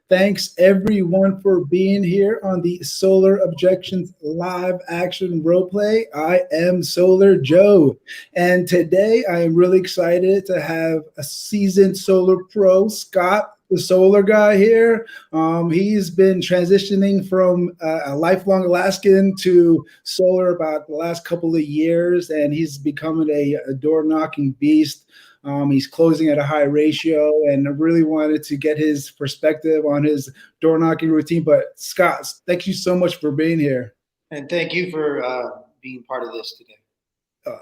Thanks everyone for being here on the Solar Objections live action roleplay. I am Solar Joe, and today I am really excited to have a seasoned solar pro, Scott, the solar guy here. He's been transitioning from a lifelong Alaskan to solar about the last couple of years, and he's becoming a door knocking beast. He's closing at a high ratio, and I really wanted to get his perspective on his door knocking routine. But Scott, thank you so much for being here. And thank you for being part of this today.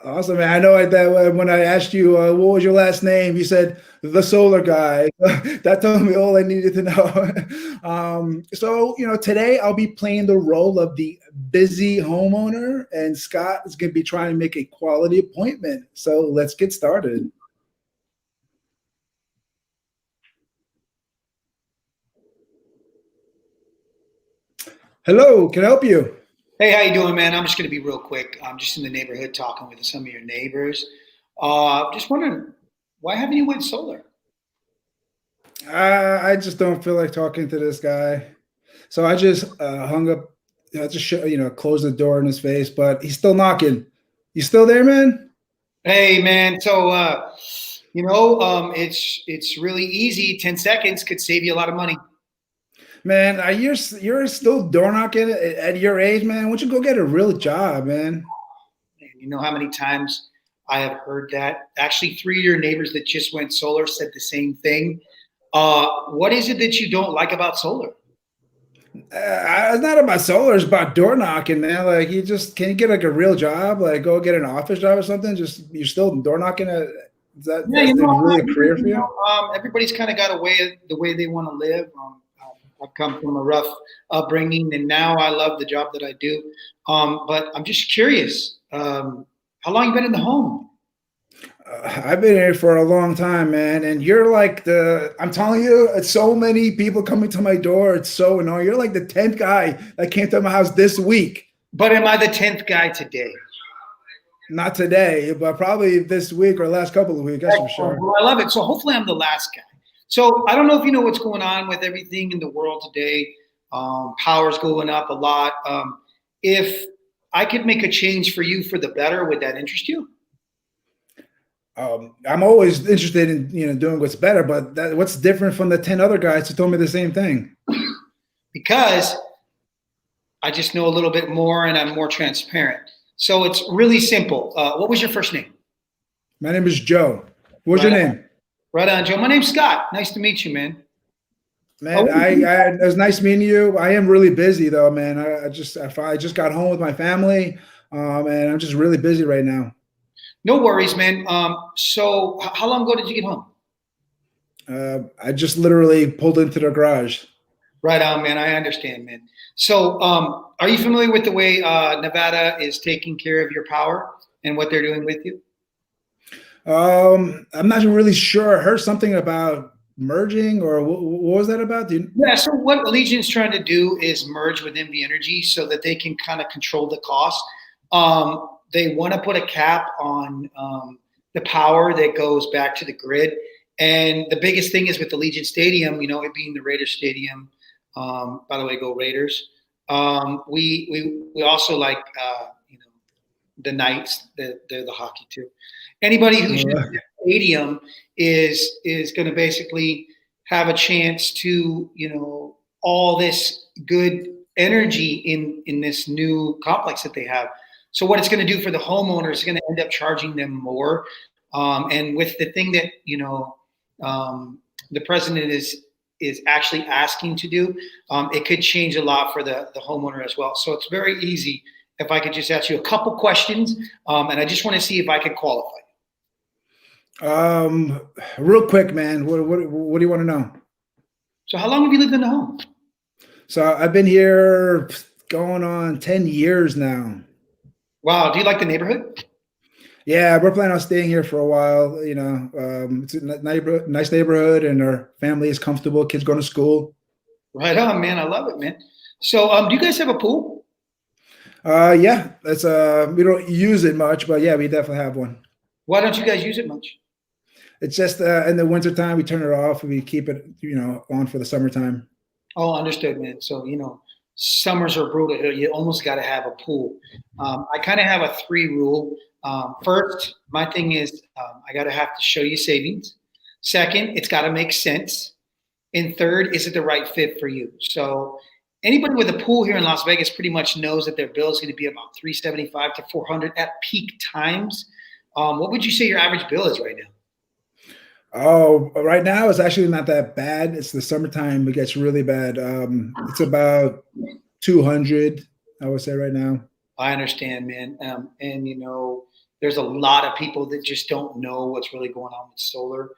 Awesome, man. I know that when I asked you what was your last name, you said the solar guy. That told me all I needed to know. So, today I'll be playing the role of the busy homeowner, and Scott is going to be trying to make a quality appointment. So let's get started. Hello, can I help you? Hey, how you doing, man? I'm just going to be real quick. I'm just in the neighborhood talking with some of your neighbors. Just wondering, why haven't you went solar? I just don't feel like talking to this guy. So I just hung up. I just closed the door in his face, but he's still knocking. You still there, man? Hey, man. So, it's really easy. 10 seconds could save you a lot of money. Man, you're still door knocking at your age, man. Why don't you go get a real job, man? You know how many times I have heard that? Actually, 3 of your neighbors that just went solar said the same thing. What is it that you don't like about solar? It's not about solar. It's about door knocking, man. Like, can you get like a real job? Like, go get an office job or something? Just you're still door knocking. Is that really a career for you? Everybody's kind of got the way they want to live. I've come from a rough upbringing, and now I love the job that I do. But I'm just curious, how long you been in the home? I've been here for a long time, man. And you're like I'm telling you, it's so many people coming to my door. It's so annoying. You're like the 10th guy that came to my house this week. But am I the 10th guy today? Not today, but probably this week or last couple of weeks, that's for sure. Well, I love it. So hopefully I'm the last guy. So I don't know if you know what's going on with everything in the world today. Power's going up a lot. If I could make a change for you for the better, would that interest you? I'm always interested in doing what's better, but what's different from the 10 other guys who told me the same thing? Because I just know a little bit more and I'm more transparent. So it's really simple. What was your first name? My name is Joe. What's your name? Right on, Joe. My name's Scott. Nice to meet you, man. Man, it was nice meeting you. I am really busy though, man. I just got home with my family, and I'm just really busy right now. No worries, man. So how long ago did you get home? I just literally pulled into the garage. Right on, man. I understand, man. So are you familiar with the way Nevada is taking care of your power and what they're doing with you? I'm not really sure. I heard something about merging, or what was that about? Yeah, so what Allegion's trying to do is merge with MV Energy so that they can kind of control the cost. They want to put a cap on the power that goes back to the grid. And the biggest thing is with the Legion Stadium, it being the Raiders Stadium. By the way, go Raiders. We also like the Knights. They're the hockey too. Anybody who's in the stadium is going to basically have a chance to all this good energy in this new complex that they have. So what it's going to do for the homeowner is going to end up charging them more. And with the thing that the president is actually asking to do, it could change a lot for the homeowner as well. So it's very easy. If I could just ask you a couple questions, and I just want to see if I could qualify. Real quick, man. What do you want to know? So how long have you lived in the home? So I've been here going on 10 years now. Wow. Do you like the neighborhood? Yeah, we're planning on staying here for a while. It's a nice neighborhood, and our family is comfortable. Kids going to school. Right on, man. I love it, man. So, do you guys have a pool? Yeah, we don't use it much, but yeah, we definitely have one. Why don't you guys use it much? It's just in the wintertime, we turn it off and we keep it, on for the summertime. Oh, understood, man. So, summers are brutal here. You almost got to have a pool. I kind of have a three rule. First, my thing is I got to have to show you savings. Second, it's got to make sense. And third, is it the right fit for you? So, anybody with a pool here in Las Vegas pretty much knows that their bill is going to be about 375 to 400 at peak times. What would you say your average bill is right now? Oh, right now it's actually not that bad. It's the summertime; it gets really bad. It's about 200, I would say right now. I understand, man. And there's a lot of people that just don't know what's really going on with solar.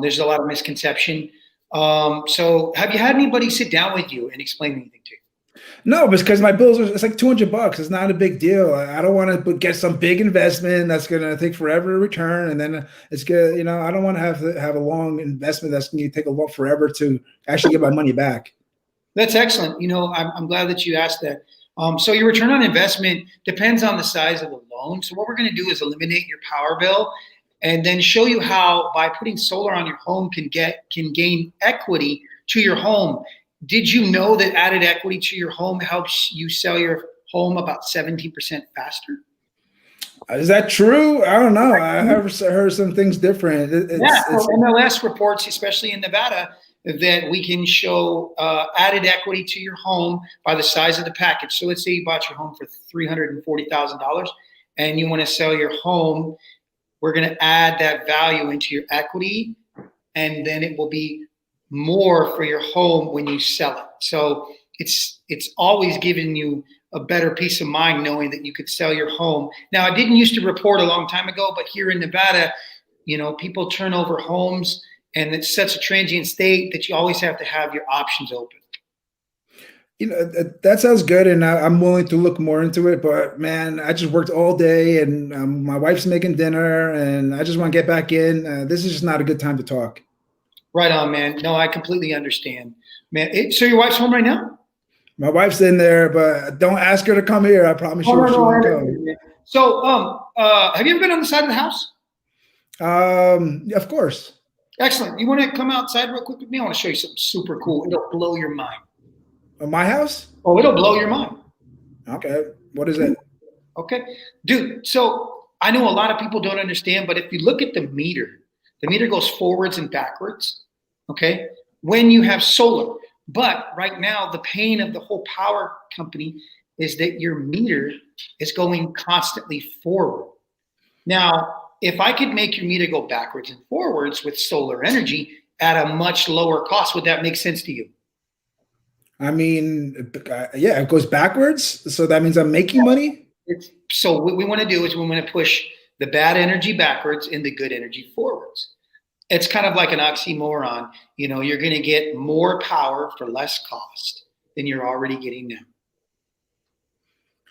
There's a lot of misconception. So have you had anybody sit down with you and explain anything to you? No, because my bills are, it's like $200. It's not a big deal. I don't want to get some big investment that's going to take forever to return, and then it's good. I don't want to have a long investment that's going to take a lot forever to actually get my money back. That's excellent. I'm glad that you asked that. So your return on investment depends on the size of the loan. So what we're going to do is eliminate your power bill and then show you how by putting solar on your home can gain equity to your home. Did you know that added equity to your home helps you sell your home about 17% faster? Is that true? I don't know. I have heard some things different. It's MLS reports, especially in Nevada, that we can show added equity to your home by the size of the package. So let's say you bought your home for $340,000 and you want to sell your home. We're going to add that value into your equity, and then it will be more for your home when you sell it. So it's always giving you a better peace of mind knowing that you could sell your home. Now, I didn't used to report a long time ago, but here in Nevada, people turn over homes, and it's such a transient state that you always have to have your options open. That sounds good, and I'm willing to look more into it. But man, I just worked all day, and my wife's making dinner, and I just want to get back in. This is just not a good time to talk. Right on, man. No, I completely understand, man. So your wife's home right now? My wife's in there, but don't ask her to come here. I promise you, she won't come. So, have you ever been on the side of the house? Of course. Excellent. You want to come outside real quick with me? I want to show you something super cool. It'll blow your mind. My house? Oh, it'll blow your mind. Okay. What is it? Okay. Dude, so I know a lot of people don't understand, but if you look at the meter goes forwards and backwards, okay, when you have solar. But right now, the pain of the whole power company is that your meter is going constantly forward. Now, if I could make your meter go backwards and forwards with solar energy at a much lower cost, would that make sense to you? I mean, yeah, it goes backwards. So that means I'm making money? So what we want to do is we want to push the bad energy backwards and the good energy forwards. It's kind of like an oxymoron. You're going to get more power for less cost than you're already getting now.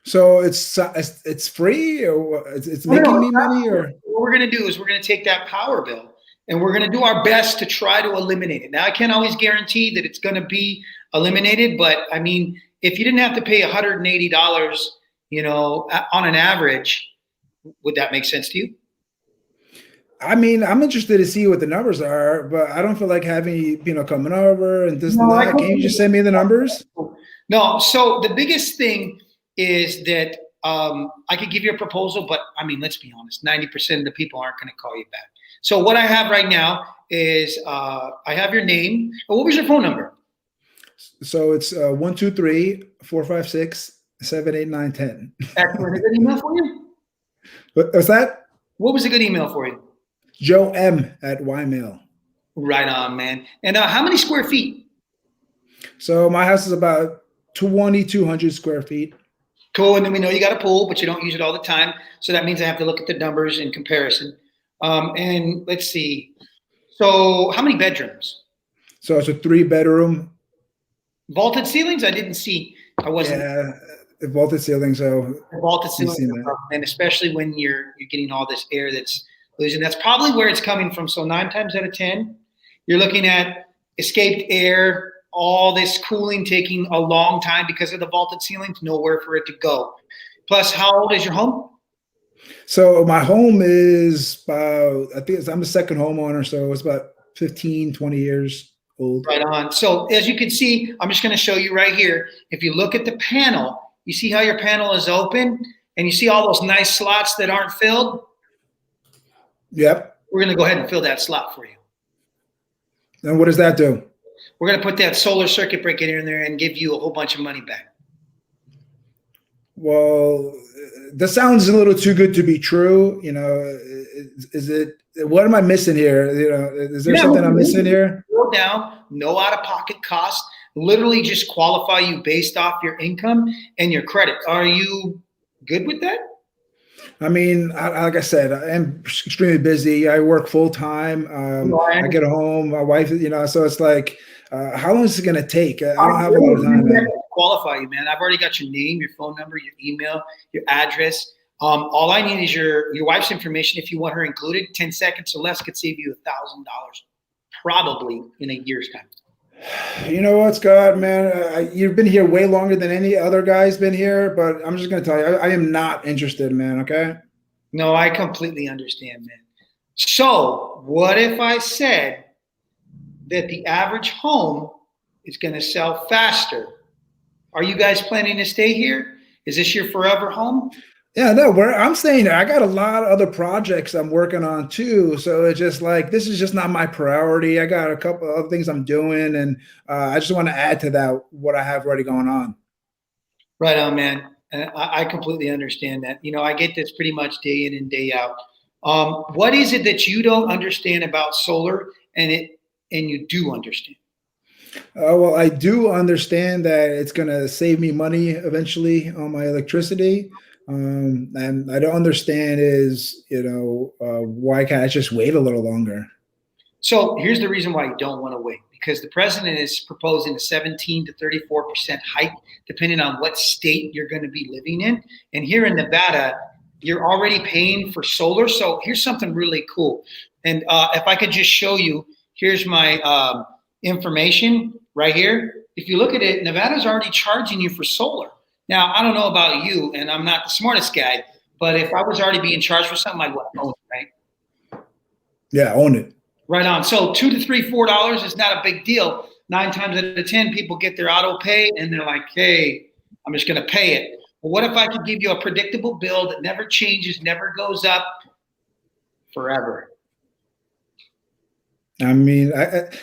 So it's free, or it's making me money, or what we're going to do is we're going to take that power bill and we're going to do our best to try to eliminate it. Now, I can't always guarantee that it's going to be eliminated, but I mean, if you didn't have to pay $180, on an average, would that make sense to you? I mean, I'm interested to see what the numbers are, but I don't feel like having coming over and this and that. Can you just send me the numbers? No. So the biggest thing is that I could give you a proposal, but I mean, let's be honest, 90% of the people aren't going to call you back. So what I have right now is I have your name. What was your phone number? So it's 123-456-78910. Excellent. A good email for you? What's that? What was a good email for you? Joe M at Ymail. Right on, man. And how many square feet? So my house is about 2,200 square feet. Cool. And then we know you got a pool, but you don't use it all the time. So that means I have to look at the numbers in comparison. And let's see. So how many bedrooms? So it's a 3-bedroom. Vaulted ceilings? I didn't see. I wasn't. Yeah, vaulted ceiling. So vaulted ceilings, and especially when you're getting all this air that's losing. That's probably where it's coming from. So 9 times out of 10, you're looking at escaped air, all this cooling taking a long time because of the vaulted ceilings, nowhere for it to go. Plus, how old is your home? So my home is about, I'm the second homeowner, so it's about 15, 20 years old. Right on. So as you can see, I'm just going to show you right here. If you look at the panel, you see how your panel is open and you see all those nice slots that aren't filled? Yep. We're going to go ahead and fill that slot for you. And what does that do? We're going to put that solar circuit breaker in there and give you a whole bunch of money back. Well, that sounds a little too good to be true. You know, is it, what am I missing here? You know, is there something I'm missing here? Go down, no out-of-pocket cost, literally just qualify you based off your income and your credit. Are you good with that? I mean, like I said, I am extremely busy. I work full time. I get home, my wife, you know, so it's like, how long is it going to take? I don't have a lot of time, man. Qualify you, man. I've already got your name, your phone number, your email, your address. All I need is your wife's information. If you want her included, 10 seconds or less could save you $1,000, probably in a year's time. You know what, Scott, man, you've been here way longer than any other guy's been here, but I'm just going to tell you, I am not interested, man. Okay. No, I completely understand, man. So what if I said that the average home is going to sell faster? Are you guys planning to stay here? Is this your forever home? Yeah, no, I'm saying I got a lot of other projects I'm working on too. So it's just like, this is just not my priority. I got a couple of other things I'm doing, and I just want to add to that what I have already going on. Right on, man. And I completely understand that. You know, I get this pretty much day in and day out. What is it that you don't understand about solar and you do understand? Well, I do understand that it's going to save me money eventually on my electricity. And I don't understand is, you know, why can't I just wait a little longer? So here's the reason why you don't want to wait, because the president is proposing a 17 to 34% hike, depending on what state you're going to be living in. And here in Nevada, you're already paying for solar. So here's something really cool. And if I could just show you, here's my information right here. If you look at it, Nevada's already charging you for solar. Now, I don't know about you, and I'm not the smartest guy, but if I was already being charged for something, I'd own it, right? Yeah, own it. Right on. So $2 to $3, $4 is not a big deal. 9 times out of 10, people get their auto pay, and they're like, hey, I'm just going to pay it. Well, what if I could give you a predictable bill that never changes, never goes up forever? I mean,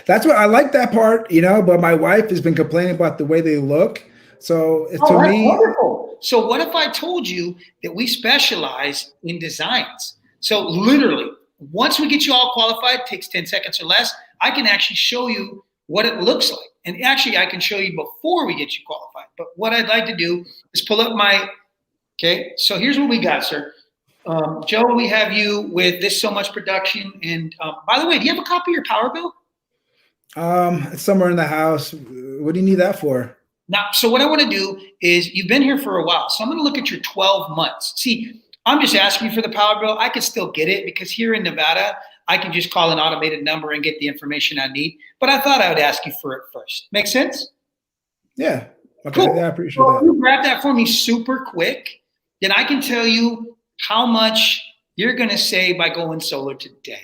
that's what I like that part, you know, but my wife has been complaining about the way they look. So to me, wonderful. So what if I told you that we specialize in designs? So literally, once we get you all qualified, it takes 10 seconds or less, I can actually show you what it looks like. And actually, I can show you before we get you qualified. But what I'd like to do is pull up okay, so here's what we got, sir. Joe, we have you with this so much production. And by the way, do you have a copy of your power bill? It's somewhere in the house. What do you need that for? Now, so what I want to do is, you've been here for a while, so I'm going to look at your 12 months. See, I'm just asking you for the power bill. I can still get it because here in Nevada, I can just call an automated number and get the information I need. But I thought I would ask you for it first. Make sense? Yeah. Okay. Cool. Yeah, I appreciate that. You grab that for me super quick, then I can tell you how much you're going to save by going solar today.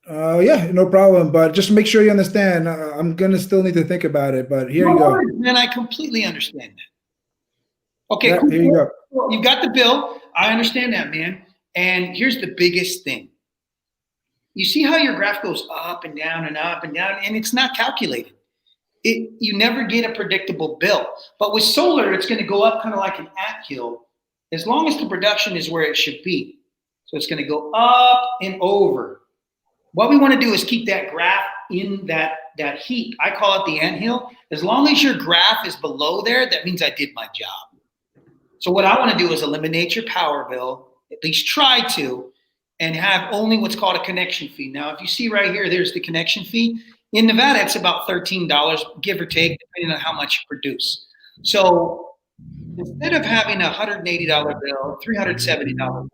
Yeah, no problem. But just make sure you understand, I'm going to still need to think about it. But here you go. Then I completely understand that. Okay, yeah, cool. Here you go. You've got the bill. I understand that, man. And here's the biggest thing. You see how your graph goes up and down and up and down, and it's not calculated. You never get a predictable bill. But with solar, it's going to go up kind of like an anthill as long as the production is where it should be. So it's going to go up and over. What we want to do is keep that graph in that heap. I call it the anthill. As long as your graph is below there, that means I did my job. So what I want to do is eliminate your power bill, at least try to, and have only what's called a connection fee. Now, if you see right here, there's the connection fee. In Nevada, it's about $13, give or take, depending on how much you produce. So instead of having a $180 bill, $370 bill,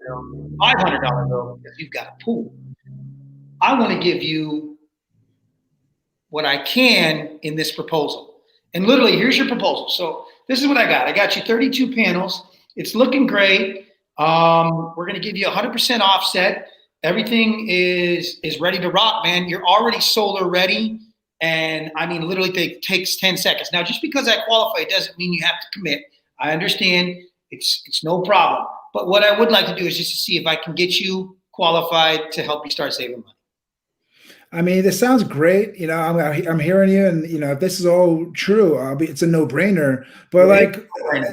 $500 bill, because you've got a pool, I want to give you what I can in this proposal. And literally, here's your proposal. So this is what I got. I got you 32 panels. It's looking great. We're going to give you 100% offset. Everything is ready to rock, man. You're already solar ready. And I mean, literally it takes 10 seconds. Now, just because I qualify doesn't mean you have to commit. I understand it's no problem. But what I would like to do is just to see if I can get you qualified to help you start saving money. I mean, this sounds great. You know, I'm hearing you, and you know, if this is all true, it's a no brainer. But like,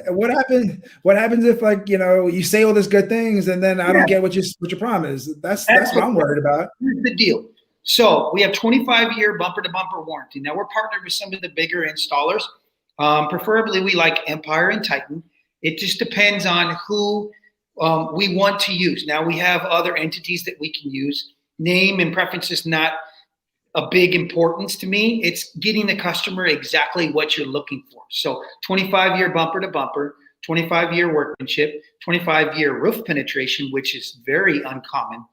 what happens if like, you know, you say all these good things and then I don't get what you promised? That's what I'm worried about. Here's the deal. So we have 25-year bumper to bumper warranty. Now we're partnered with some of the bigger installers. Preferably, we like Empire and Titan. It just depends on who we want to use. Now we have other entities that we can use. Name and preference is not a big importance to me. It's getting the customer exactly what you're looking for. So 25-year bumper to bumper, 25-year workmanship, 25-year roof penetration, which is very uncommon,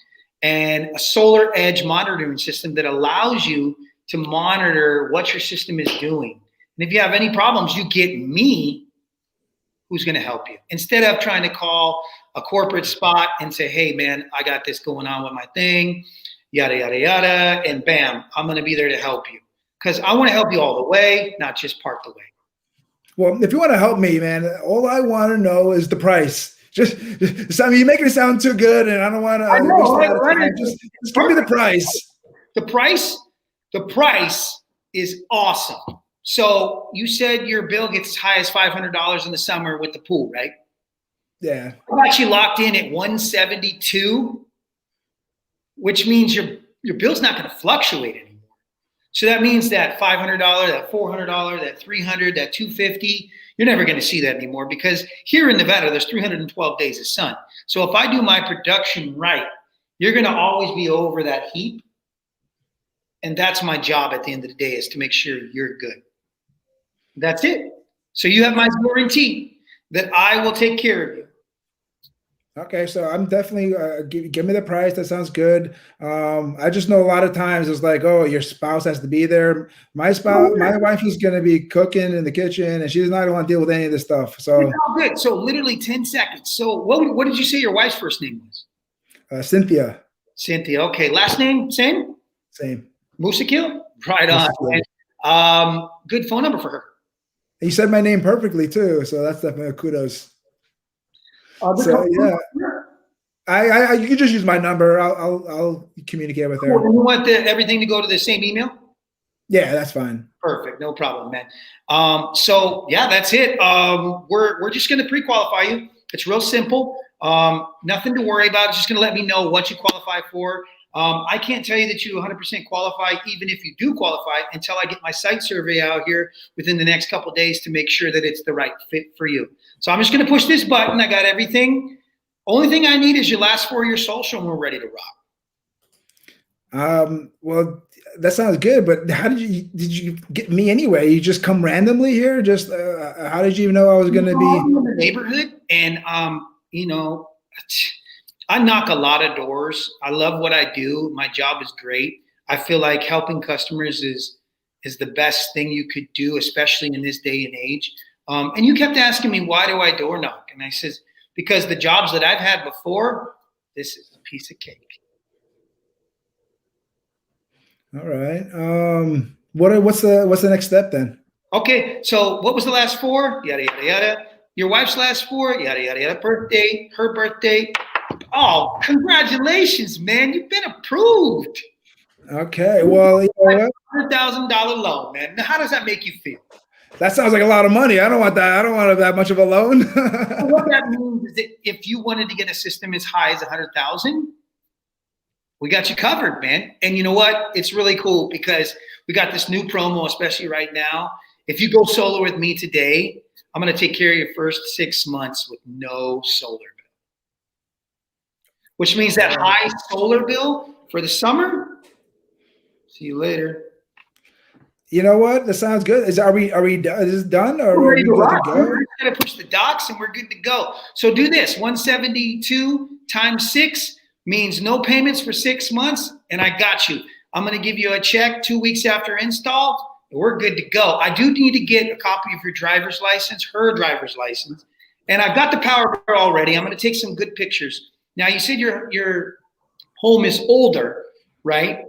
and a solar edge monitoring system that allows you to monitor what your system is doing. And if you have any problems, you get me who's going to help you, instead of trying to call a corporate spot and say, hey, man, I got this going on with my thing, yada, yada, yada, and bam, I'm going to be there to help you. Because I want to help you all the way, not just part the way. Well, if you want to help me, man, all I want to know is the price. Just I mean, you're making it sound too good, and I don't want to. I know, just give me the price. The price is awesome. So you said your bill gets as high as $500 in the summer with the pool, right? Yeah. I'm actually locked in at $172, which means your bill's not going to fluctuate anymore. So that means that $500, that $400, that $300, that $250, you're never going to see that anymore, because here in Nevada, there's 312 days of sun. So if I do my production right, you're going to always be over that heap. And that's my job at the end of the day, is to make sure you're good. That's it. So you have my guarantee that I will take care of you. Okay, so I'm definitely give me the price. That sounds good. I just know a lot of times it's like, oh, your spouse has to be there. My wife is going to be cooking in the kitchen, and she's not going to want to deal with any of this stuff. So it's all good. So literally 10 seconds. So what did you say your wife's first name was? Cynthia. Cynthia. Okay. Last name same. Same. Musakil. Right on. Good phone number for her. You said my name perfectly too, so that's definitely a kudos. So yeah, I you can just use my number. I'll communicate with her. You want everything to go to the same email? Yeah, that's fine. Perfect, no problem, man. So yeah, that's it. We're just going to pre-qualify you. It's real simple. Nothing to worry about. It's just going to let me know what you qualify for. I can't tell you that you 100% qualify, even if you do qualify, until I get my site survey out here within the next couple of days to make sure that it's the right fit for you. So I'm just going to push this button. I got everything. Only thing I need is your last 4 of your social, and we're ready to rock. Well, that sounds good, but how did you get me anyway? You just come randomly here? Just how did you even know I was going to be in the neighborhood? And you know, I knock a lot of doors. I love what I do. My job is great. I feel like helping customers is the best thing you could do, especially in this day and age. And you kept asking me, why do I door knock? And I says, because the jobs that I've had before, this is a piece of cake. All right. What's the next step then? Okay. So what was the last 4? Yada, yada, yada. Your wife's last 4, yada, yada, yada. Birthday, her birthday. Oh, congratulations, man. You've been approved. Okay. Well, you know, $100,000 loan, man. Now, how does that make you feel? That sounds like a lot of money. I don't want that. I don't want that much of a loan. What that means is that if you wanted to get a system as high as 100,000, we got you covered, man. And you know what? It's really cool because we got this new promo, especially right now. If you go solar with me today, I'm going to take care of your first 6 months with no solar bill, which means that high solar bill for the summer. See you later. You know what? That sounds good. Are we is this done, or we're are we good to go? We're going to push the docs and we're good to go. So do this. 172 times 6 means no payments for 6 months, and I got you. I'm going to give you a check 2 weeks after install. We're good to go. I do need to get a copy of your driver's license, her driver's license, and I've got the power bill already. I'm going to take some good pictures. Now, you said your home is older. right?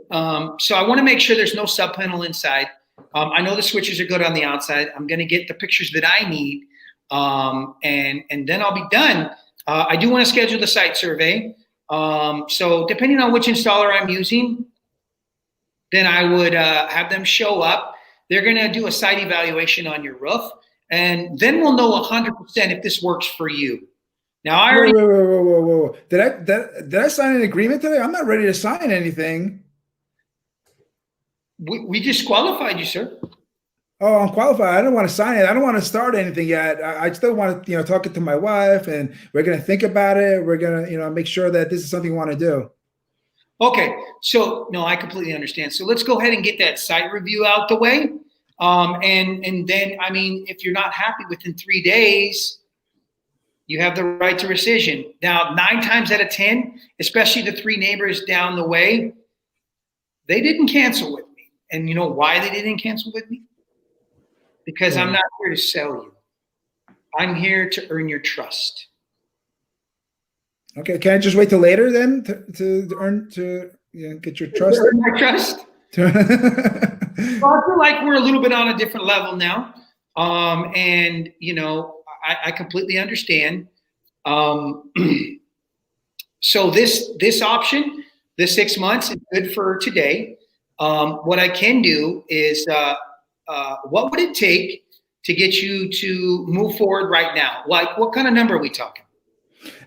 So I want to make sure there's no sub panel inside. I know the switches are good on the outside. I'm going to get the pictures that I need, and then I'll be done. I do want to schedule the site survey. So depending on which installer I'm using, then I would have them show up. They're going to do a site evaluation on your roof, and then we'll know 100% if this works for you. Now, I already. Whoa. Did I sign an agreement today? I'm not ready to sign anything. We disqualified you, sir. Oh, I'm qualified. I don't want to sign it. I don't want to start anything yet. I still want to, talk it to my wife, and we're going to think about it. We're going to, make sure that this is something we want to do. Okay. So, no, I completely understand. So let's go ahead and get that site review out the way. And then, I mean, if you're not happy within 3 days, you have the right to rescission. Now, 9 times out of 10, especially the 3 neighbors down the way, they didn't cancel with me. And you know why they didn't cancel with me? Because I'm not here to sell you. I'm here to earn your trust. Okay, can I just wait till later then to get your trust? Earn my trust. Well, I feel like we're a little bit on a different level now, and I completely understand. So this option, the 6 months, is good for today. What I can do is, what would it take to get you to move forward right now? Like, what kind of number are we talking?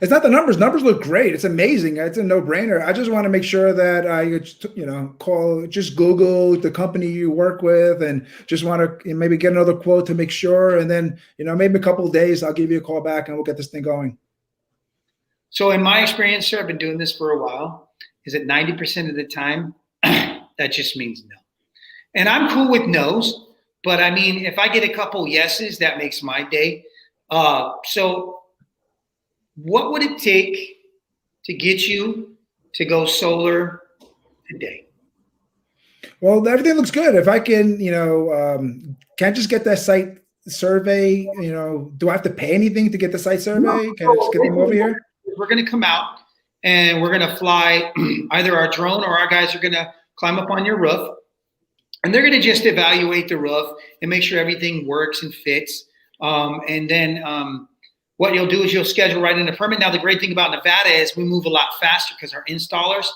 It's not the numbers. Numbers look great. It's amazing. It's a no-brainer. I just want to make sure that I, just Google the company you work with, and just want to maybe get another quote to make sure. And then, maybe a couple of days, I'll give you a call back and we'll get this thing going. So in my experience, sir, I've been doing this for a while. Is it 90% of the time? That just means no. And I'm cool with no's, but I mean, if I get a couple yeses, that makes my day. So what would it take to get you to go solar today? Well, everything looks good. If I can, can I just get that site survey? Do I have to pay anything to get the site survey? Can I just get them over here? We're going to come out and we're going to fly either our drone or our guys are going to climb up on your roof, and they're going to just evaluate the roof and make sure everything works and fits. And then what you'll do is you'll schedule right in a permit. Now, the great thing about Nevada is we move a lot faster because our installers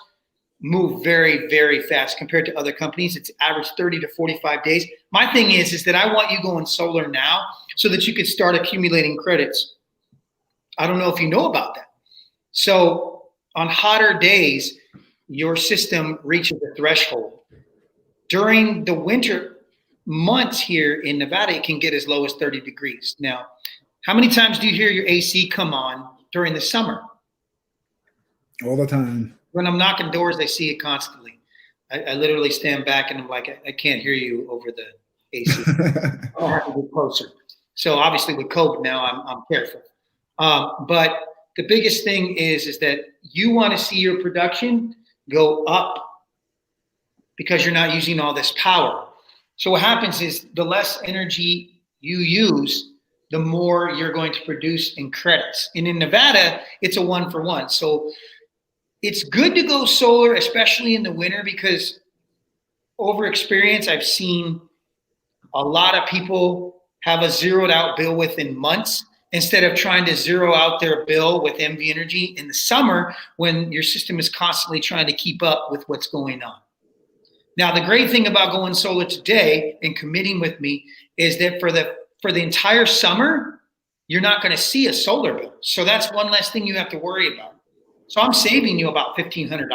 move very, very fast compared to other companies. It's average 30 to 45 days. My thing is that I want you going solar now so that you could start accumulating credits. I don't know if you know about that. So on hotter days, your system reaches a threshold. During the winter months here in Nevada, it can get as low as 30 degrees. Now, how many times do you hear your AC come on during the summer? All the time. When I'm knocking doors, I see it constantly. I literally stand back and I'm like, I can't hear you over the AC. I'll have to get closer. So obviously with COVID now, I'm careful. But the biggest thing is that you want to see your production go up because you're not using all this power. So what happens is the less energy you use, the more you're going to produce in credits. And in Nevada, it's a 1-for-1. So it's good to go solar, especially in the winter, because over experience, I've seen a lot of people have a zeroed out bill within months instead of trying to zero out their bill with MV Energy in the summer when your system is constantly trying to keep up with what's going on. Now, the great thing about going solar today and committing with me is that for the entire summer, you're not going to see a solar bill. So that's one less thing you have to worry about. So I'm saving you about $1,500.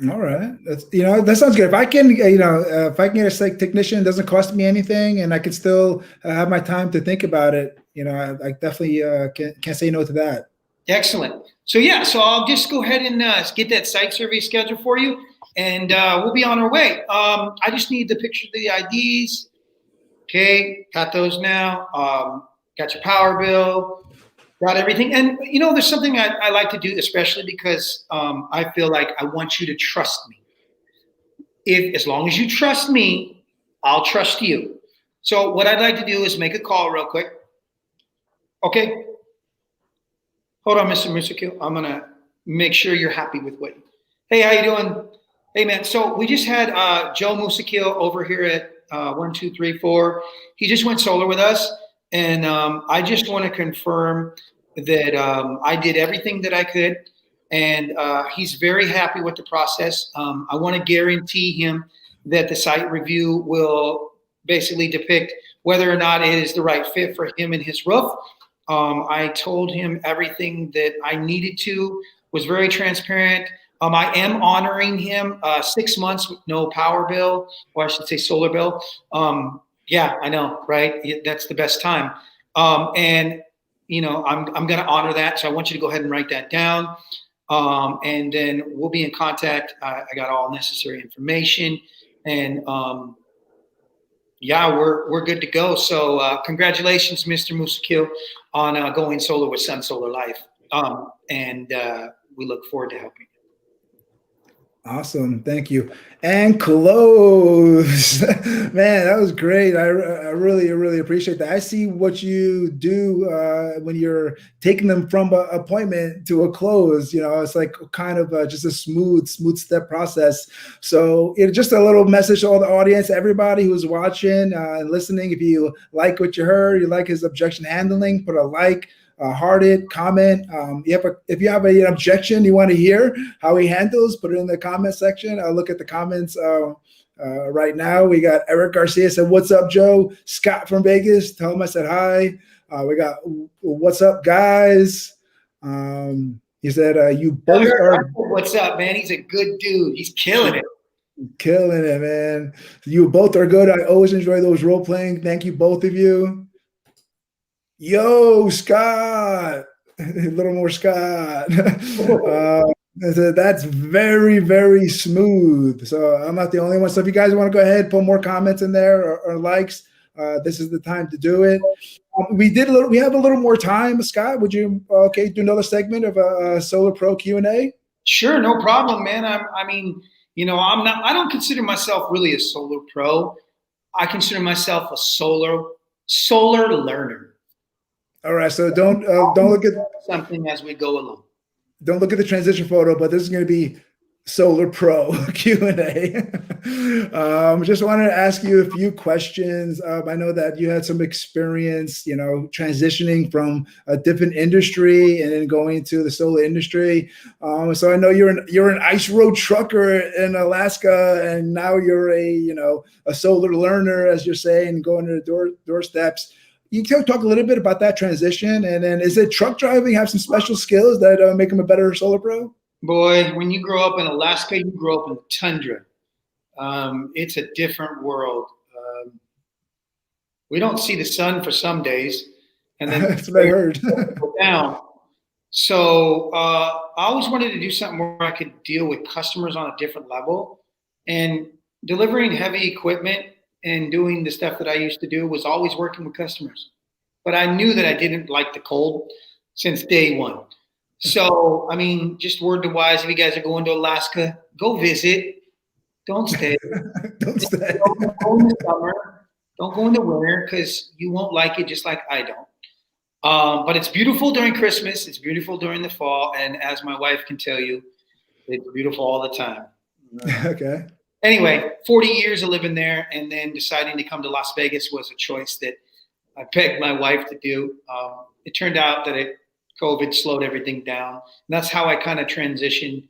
All right. That sounds good. If I can, if I can get a site technician, it doesn't cost me anything, and I can still have my time to think about it. I definitely can't say no to that. Excellent. So so I'll just go ahead and get that site survey scheduled for you, and we'll be on our way. I just need the picture of the IDs. Okay, got those now. Got your power bill. Got everything. And, there's something I like to do, especially because I feel like I want you to trust me. As long as you trust me, I'll trust you. So what I'd like to do is make a call real quick. Okay. Hold on, Mr. Musakil. I'm going to make sure you're happy with what. Hey, how you doing? Hey, man. So we just had Joe Musakil over here at 1234. He just went solar with us, and I just want to confirm that I did everything that I could, and he's very happy with the process. I want to guarantee him that the site review will basically depict whether or not it is the right fit for him and his roof. I told him everything that I needed to, was very transparent. I am honoring him 6 months with no power bill, or I should say solar bill. Yeah, I know, right? That's the best time. And I'm going to honor that. So I want you to go ahead and write that down. And then we'll be in contact. I got all necessary information, and yeah, we're good to go. So congratulations, Mr. Musakil, on going solar with Sun Solar Life. And we look forward to helping. Awesome. Thank you. And close. Man, that was great. I really, really appreciate that. I see what you do when you're taking them from an appointment to a close. It's like kind of just a smooth step process. So just a little message to all the audience, everybody who's watching and listening. If you like what you heard, you like his objection handling, put a like. Heart it, comment. If you have an objection you want to hear how he handles, put it in the comment section. I'll look at the comments right now. We got Eric Garcia said, "What's up, Joe?" Scott from Vegas, tell him I said hi. We got, "What's up, guys?" He said, "You both are." What's up, man? He's a good dude. He's killing it. Killing it, man. You both are good. I always enjoy those role playing. Thank you, both of you. Yo, Scott, a little more Scott. That's very, very smooth. So I'm not the only one. So if you guys want to go ahead, put more comments in there or likes, this is the time to do it. We have a little more time. Scott, would you do another segment of a Solar Pro Q&A? Sure, no problem, man. I don't consider myself really a solar pro. I consider myself a solar learner. All right, so don't look at something as we go along. Don't look at the transition photo, but this is going to be Solar Pro Q&A. Just wanted to ask you a few questions. I know that you had some experience, transitioning from a different industry and then going to the solar industry. So I know you're an ice road trucker in Alaska, and now you're a solar learner, as you're saying, going to the doorsteps. You can talk a little bit about that transition, and then is it truck driving have some special skills that make him a better solar pro? Boy, when you grow up in Alaska, you grow up in the tundra. It's a different world. We don't see the sun for some days, and then that's what I heard. Go down. So I always wanted to do something where I could deal with customers on a different level, and delivering heavy equipment and doing the stuff that I used to do was always working with customers. But I knew that I didn't like the cold since day one. So, just word to wise, if you guys are going to Alaska, go visit. Don't stay. Don't stay. Don't go in the summer. Don't go in the winter, because you won't like it, just like I don't. But it's beautiful during Christmas. It's beautiful during the fall. And as my wife can tell you, it's beautiful all the time. Okay. Anyway, 40 years of living there, and then deciding to come to Las Vegas was a choice that I begged my wife to do. It turned out that COVID slowed everything down. And that's how I kind of transitioned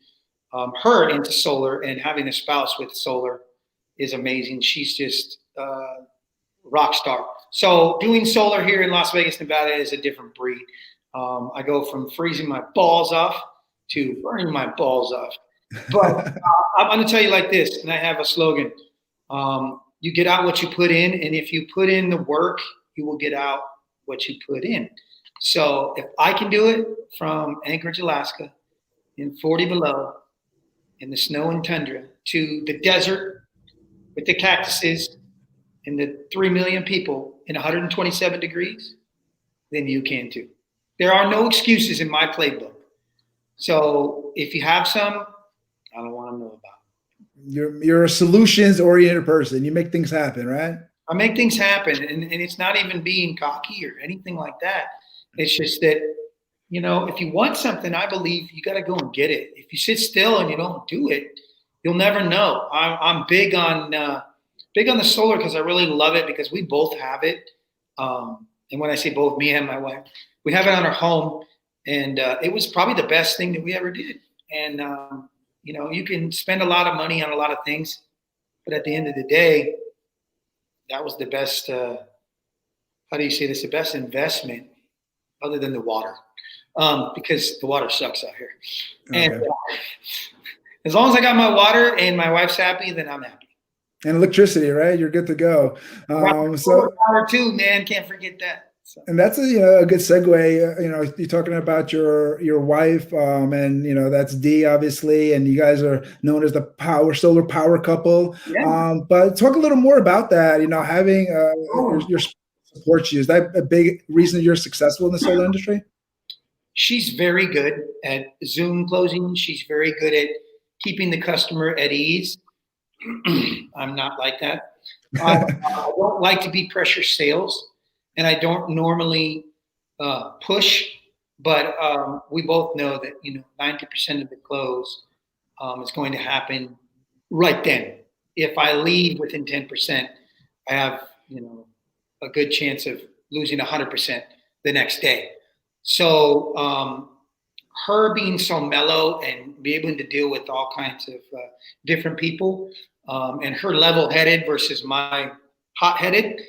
her into solar, and having a spouse with solar is amazing. She's just rock star. So doing solar here in Las Vegas, Nevada is a different breed. I go from freezing my balls off to burning my balls off. But I'm going to tell you like this, and I have a slogan. You get out what you put in, and if you put in the work, you will get out what you put in. So if I can do it from Anchorage, Alaska, in 40 below, in the snow and tundra, to the desert with the cactuses and the 3 million people in 127 degrees, then you can too. There are no excuses in my playbook. So if you have some, I don't want to know about it. You're a solutions-oriented person. You make things happen, right? I make things happen, and it's not even being cocky or anything like that. It's just that if you want something, I believe you got to go and get it. If you sit still and you don't do it, you'll never know. I'm big on the solar because I really love it because we both have it. And when I say both, me and my wife, we have it on our home, and it was probably the best thing that we ever did. And you can spend a lot of money on a lot of things, but at the end of the day, that was the best. How do you say this? The best investment, other than the water, because the water sucks out here. Okay. And as long as I got my water and my wife's happy, then I'm happy. And electricity, right? You're good to go. So power too, man. Can't forget that. So. And that's a good segue. You're talking about your wife, and that's Dee, obviously, and you guys are known as the solar power couple. Yeah. But talk a little more about that. Having your support you, is that a big reason you're successful in the solar industry? She's very good at Zoom closing. She's very good at keeping the customer at ease. I'm not like that. I don't like to be pressure sales, and I don't normally push, but we both know that 90% of the close is going to happen right then. If I leave within 10%, I have a good chance of losing 100% the next day. So her being so mellow and be able to deal with all kinds of different people, and her level-headed versus my hot-headed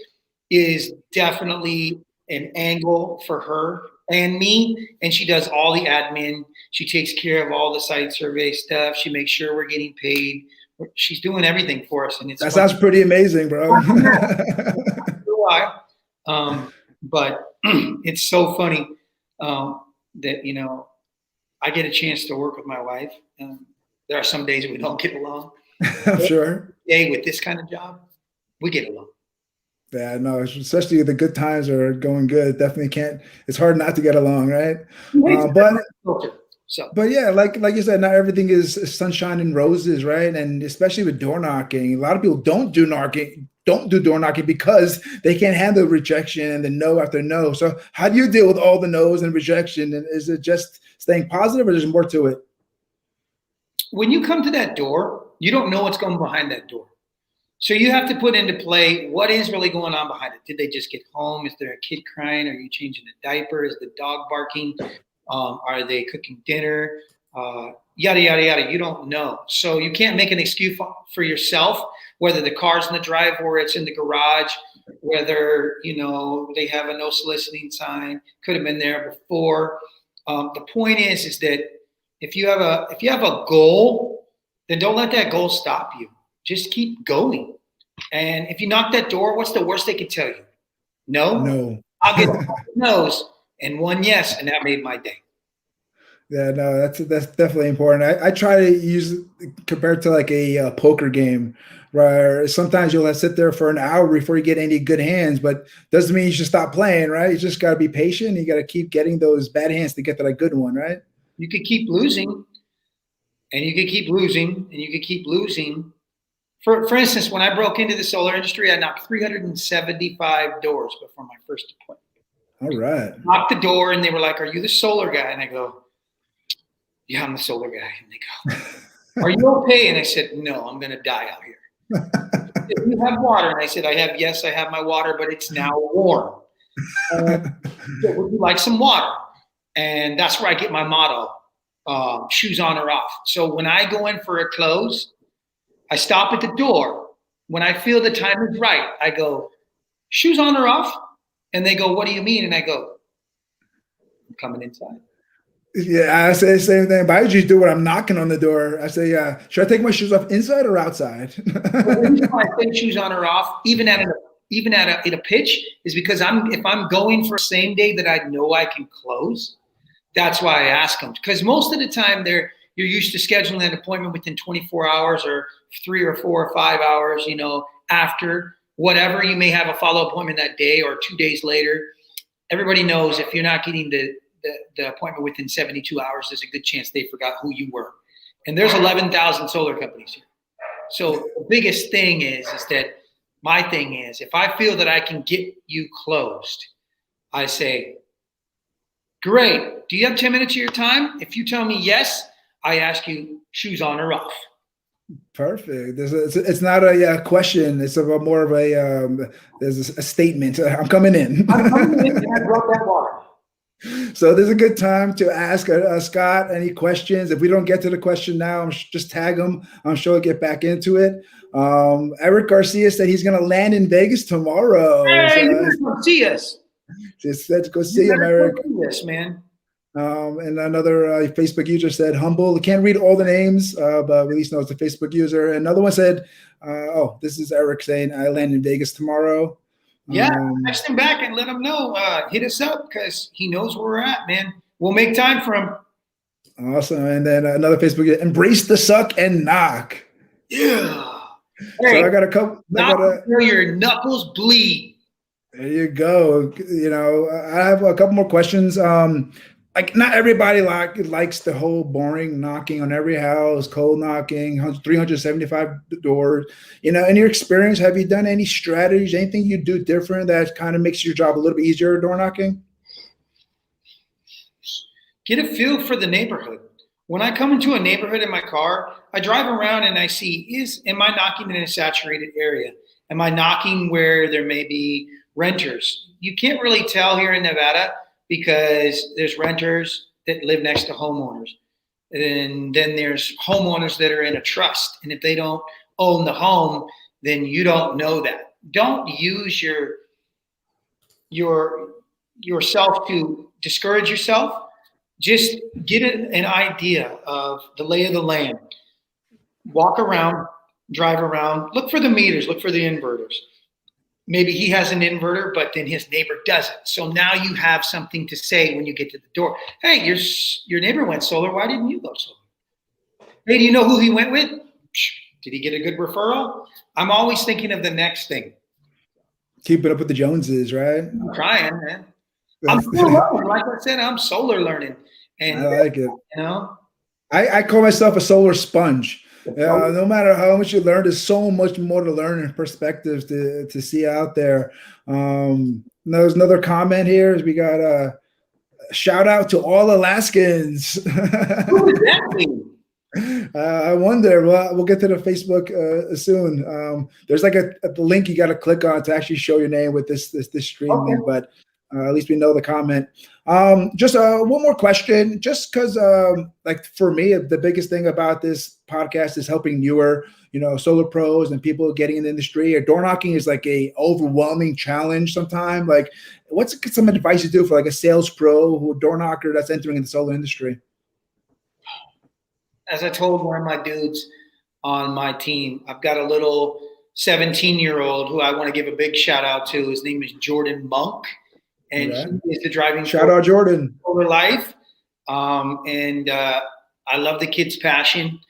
is definitely an angle for her and me. And she does all the admin. She takes care of all the site survey stuff. She makes sure we're getting paid. She's doing everything for us. And that sounds pretty amazing, bro. But it's so funny that, I get a chance to work with my wife. There are some days we don't get along. I'm sure. Today with this kind of job, we get along. Yeah, no, especially the good times are going good. Definitely can't. It's hard not to get along, right? But yeah, like you said, not everything is sunshine and roses, right? And especially with door knocking, a lot of people don't do door knocking because they can't handle rejection and the no after no. So how do you deal with all the no's and rejection? And is it just staying positive, or there's more to it? When you come to that door, you don't know what's going behind that door. So you have to put into play what is really going on behind it. Did they just get home? Is there a kid crying? Are you changing a diaper? Is the dog barking? Are they cooking dinner? Yada, yada, yada. You don't know. So you can't make an excuse for yourself, whether the car's in the drive or it's in the garage, whether, they have a no soliciting sign, could have been there before. The point is that if you have a goal, then don't let that goal stop you. Just keep going. And if you knock that door, what's the worst they can tell you? No. No. I'll get no's and one yes, and that made my day. Yeah, no, that's definitely important. I try to use compared to like a poker game, where sometimes you'll sit there for an hour before you get any good hands, but doesn't mean you should stop playing, right? You just got to be patient. You got to keep getting those bad hands to get to that good one, right? You could keep losing, and you could keep losing, and you could keep losing. For instance, when I broke into the solar industry, I knocked 375 doors before my first appointment. All right. Knocked the door, and they were like, "Are you the solar guy?" And I go, "Yeah, I'm the solar guy." And they go, "Are you okay?" And I said, "No, I'm going to die out here." "Do you have water?" And I said, "Yes, I have my water, but it's now warm. Would you like some water?" And that's where I get my motto, shoes on or off. So when I go in for a close, I stop at the door. When I feel the time is right, I go, "Shoes on or off?" And they go, "What do you mean?" And I go, "I'm coming inside." Yeah, I say the same thing, but I usually do when I'm knocking on the door. I say, should I take my shoes off inside or outside? The reason why I say shoes on or off, even at a pitch, is because if I'm going for same day that I know I can close, that's why I ask them. Because most of the time you're used to scheduling an appointment within 24 hours or 3 or 4 or 5 hours, after whatever. You may have a follow-up appointment that day or 2 days later. Everybody knows if you're not getting the appointment within 72 hours, there's a good chance they forgot who you were. And there's 11,000 solar companies here. So the biggest thing is that my thing is, if I feel that I can get you closed, I say, Great. Do you have 10 minutes of your time? If you tell me yes, I ask you shoes on or off. Perfect. It's not a question. It's more of there's a statement. I'm coming in. I'm coming in and I brought that water. So this is a good time to ask Scott any questions. If we don't get to the question now, just tag him. I'm sure he'll get back into it. Eric Garcia said he's going to land in Vegas tomorrow. Hey, So, you better come see us. just let's go see him, Eric. Yes, man. And another Facebook user said, humble. Can't read all the names, but at least knows the Facebook user. Another one said, oh, this is Eric saying, I land in Vegas tomorrow. Yeah, text him back and let him know. Hit us up because he knows where we're at, man. We'll make time for him. Awesome. And then another Facebook user, embrace the suck and knock. Yeah. Hey, so I got a couple. Until your knuckles bleed. There you go. You know, I have a couple more questions. Like not everybody likes the whole boring knocking on every house, cold knocking, 375 doors. You know, in your experience, have you done any strategies, anything you do different that kind of makes your job a little bit easier door knocking? Get a feel for the neighborhood. When I come into a neighborhood in my car, I drive around and I see, am I knocking in a saturated area? Am I knocking where there may be renters? You can't really tell here in Nevada because there's renters that live next to homeowners. And then there's homeowners that are in a trust. And if they don't own the home, then you don't know that. Don't use yourself to discourage yourself. Just get an idea of the lay of the land. Walk around, drive around, look for the meters, look for the inverters. Maybe he has an inverter, but then his neighbor doesn't. So now you have something to say when you get to the door. Hey, your neighbor went solar. Why didn't you go solar? Hey, do you know who he went with? Did he get a good referral? I'm always thinking of the next thing. Keep it up with the Joneses, right? I'm trying, man. I'm still learning. Like I said, I'm solar learning. And I like it. You know, I call myself a solar sponge. No matter how much you learn, there's so much more to learn and perspectives to see out there. There's another comment here. We got a shout out to all Alaskans. Who is that mean? I wonder. Well, we'll get to the Facebook soon. There's like a link you got to click on to actually show your name with this stream. Okay. But at least we know the comment. Just one more question, just because like for me, the biggest thing about this podcast is helping newer, solar pros and people getting in the industry. Door knocking is like a overwhelming challenge sometimes. Like what's some advice you do for like a sales pro who door knocker that's entering in the solar industry? As I told one of my dudes on my team, I've got a little 17-year-old who I want to give a big shout out to. His name is Jordan Monk. And he is the driving shout out Jordan over life. And I love the kid's passion.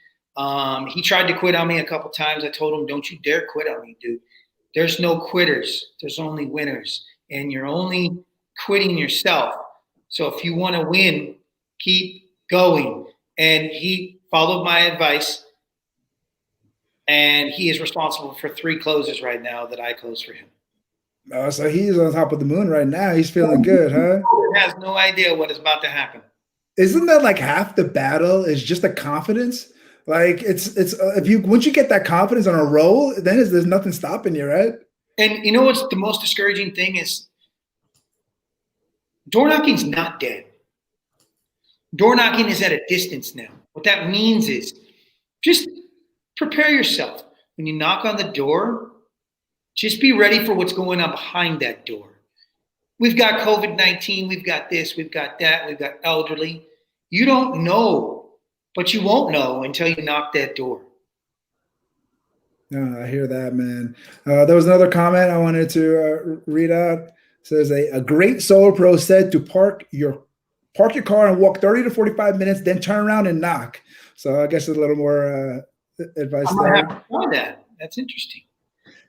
He tried to quit on me a couple times. I told him, don't you dare quit on me, dude. There's no quitters. There's only winners. And you're only quitting yourself. So if you want to win, keep going. And he followed my advice. And he is responsible for 3 closes right now that I closed for him. Oh, so he's on top of the moon right now. He's feeling good, huh? He has no idea what is about to happen. Isn't that like half the battle is just the confidence? Like it's once you get that confidence on a roll, then there's nothing stopping you, right? And you know what's the most discouraging thing is door knocking's not dead. Door knocking is at a distance now. What that means is just prepare yourself. When you knock on the door, just be ready for what's going on behind that door. We've got COVID-19, we've got this, we've got that, we've got elderly. You don't know, but you won't know until you knock that door. No, I hear that, man. There was another comment I wanted to read out. It says a great solar pro said to park your car and walk 30 to 45 minutes, then turn around and knock. So I guess a little more advice there. I have to try that. That's interesting.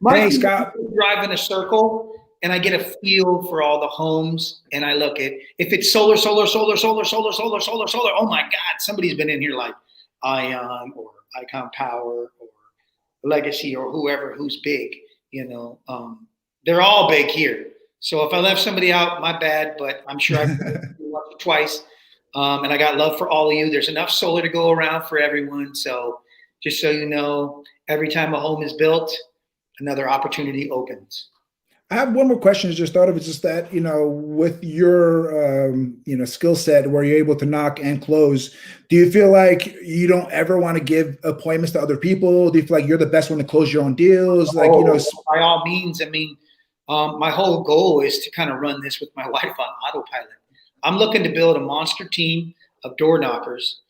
Hey, Scott. Drive in a circle and I get a feel for all the homes and I look at if it's solar. Oh my God, somebody's been in here like Ion or Icon Power or Legacy or whoever who's big. They're all big here. So if I left somebody out, my bad, but I'm sure I've watched it twice. And I got love for all of you. There's enough solar to go around for everyone. So just so you know, every time a home is built, another opportunity opens. I have one more question. I just thought of it. Just that, with your skill set where you're able to knock and close, do you feel like you don't ever want to give appointments to other people? Do you feel like you're the best one to close your own deals? Like, By all means. I mean, my whole goal is to kind of run this with my wife on autopilot. I'm looking to build a monster team of door knockers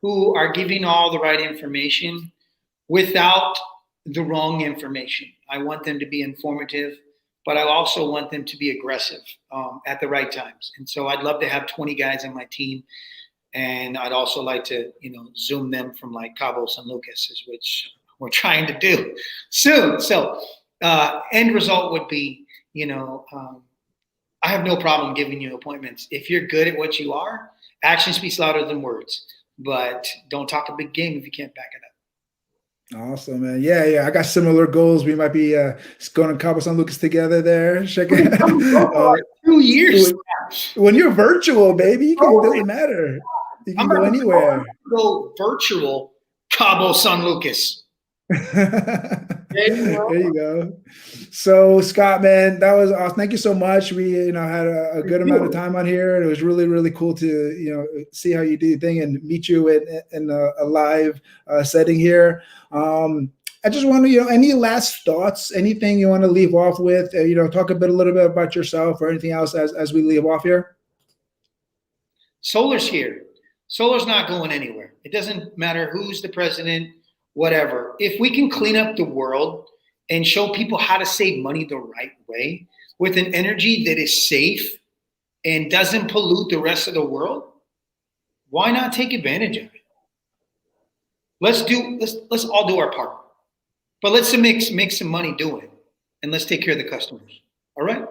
who are giving all the right information without the wrong information. I want them to be informative, but I also want them to be aggressive at the right times. And so I'd love to have 20 guys on my team. And I'd also like to, zoom them from like Cabo San Lucas, which we're trying to do soon. So end result would be, I have no problem giving you appointments. If you're good at what you are, action speaks louder than words. But don't talk a big game if you can't back it up. Awesome, man. Yeah. I got similar goals. We might be going to Cabo San Lucas together there. Check it out. 2 years. When you're virtual, baby, it doesn't matter. You can go anywhere. Go virtual Cabo San Lucas. There you go. So Scott, man, that was awesome. Thank you so much. We, had a good amount of time on here. It was really, really cool to, see how you do your thing and meet you in a live setting here. I just want to, any last thoughts, anything you want to leave off with, talk a little bit about yourself or anything else as we leave off here. Solar's here. Solar's not going anywhere. It doesn't matter who's the president, whatever. If we can clean up the world and show people how to save money the right way with an energy that is safe and doesn't pollute the rest of the world, why not take advantage of it? Let's all do our part. But let's make some money doing it, and let's take care of the customers. All right?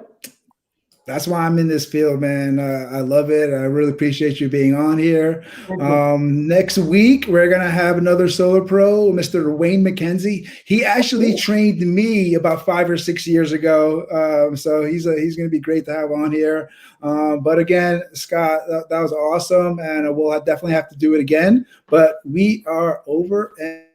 That's why I'm in this field, man. I love it. I really appreciate you being on here. Next week, we're going to have another Solar Pro, Mr. Wayne McKenzie. He actually trained me about 5 or 6 years ago. So he's going to be great to have on here. But again, Scott, that was awesome. And we'll definitely have to do it again. But we are over. And